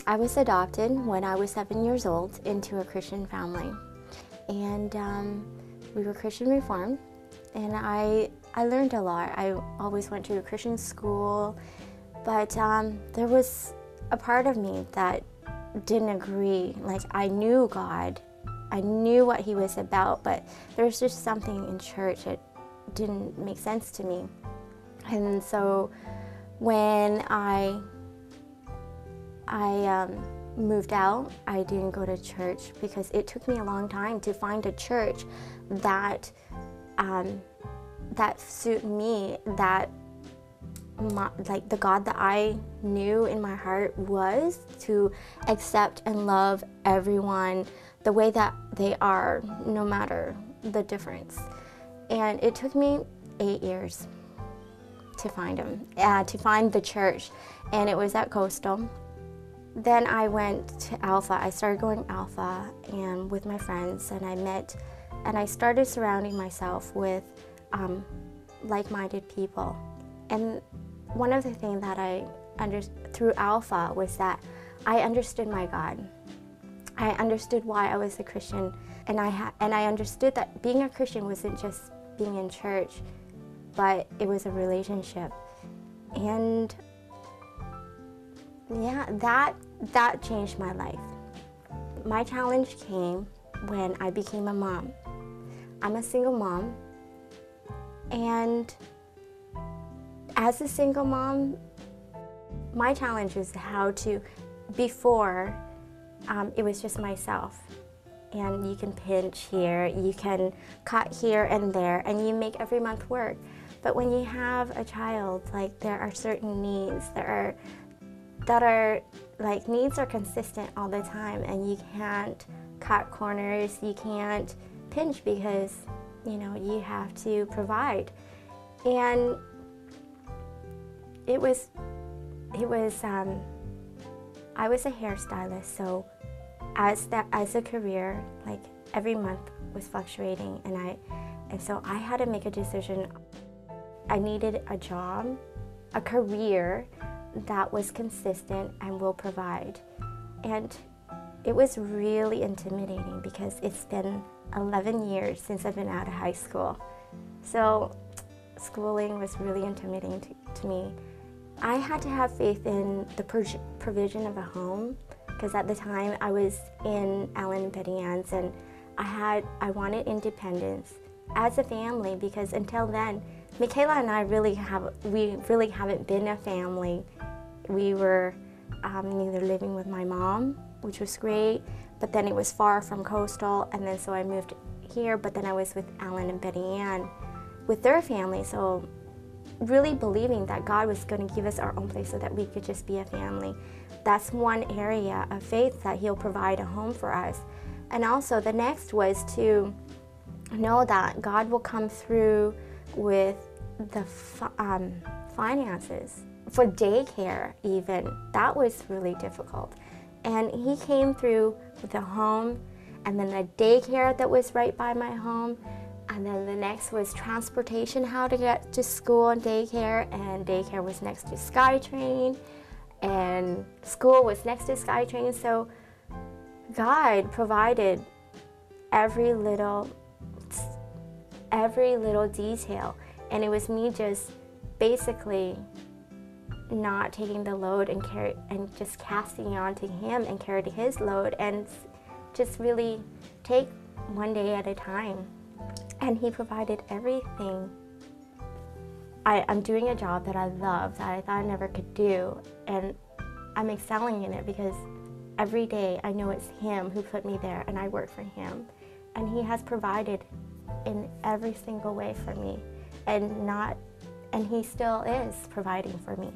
I was adopted when I was 7 years old into a Christian family, and we were Christian Reformed, and I learned a lot. I always went to a Christian school, but there was a part of me that didn't agree. Like, I knew God, I knew what He was about, but there was just something in church that didn't make sense to me. And so when I moved out, I didn't go to church because it took me a long time to find a church that suited me, like the God that I knew in my heart was to accept and love everyone the way that they are, no matter the difference. And it took me 8 years to find him, to find the church, and it was at Coastal. Then I went to Alpha. I started going Alpha and with my friends, and I started surrounding myself with like-minded people. And one of the things that I understood through Alpha was that I understood my God. I understood why I was a Christian, and I understood that being a Christian wasn't just being in church, but it was a relationship. And yeah, that changed my life. My challenge came when I became a mom. I'm a single mom, and as a single mom, my challenge is how to, before, it was just myself. And you can pinch here, you can cut here and there, and you make every month work. But when you have a child, like, there are certain needs needs are consistent all the time, and you can't cut corners, you can't pinch, because you have to provide. And I was a hairstylist, so as a career, like, every month was fluctuating, and so I had to make a decision. I needed a job, a career that was consistent and will provide. And it was really intimidating because it's been 11 years since I've been out of high school. So schooling was really intimidating to me. I had to have faith in the provision of a home, because at the time I was in Allen and Betty Ann's, and I wanted independence as a family, because until then, Michaela and I really haven't been a family. We were either living with my mom, which was great, but then it was far from Coastal, and then so I moved here, but then I was with Allen and Betty Ann with their family, so really believing that God was going to give us our own place so that we could just be a family. That's one area of faith, that He'll provide a home for us. And also the next was to know that God will come through with the finances for daycare. Even that was really difficult, and He came through with a home, and then a daycare that was right by my home, and then the next was transportation, how to get to school and daycare was next to SkyTrain, and school was next to SkyTrain. So God provided every little detail, and it was me just basically not taking the load and just casting it onto Him and carrying His load, and just really take one day at a time. And He provided everything. I'm doing a job that I love, that I thought I never could do, and I'm excelling in it because every day I know it's Him who put me there, and I work for Him, and He has provided in every single way for me, and He still is providing for me.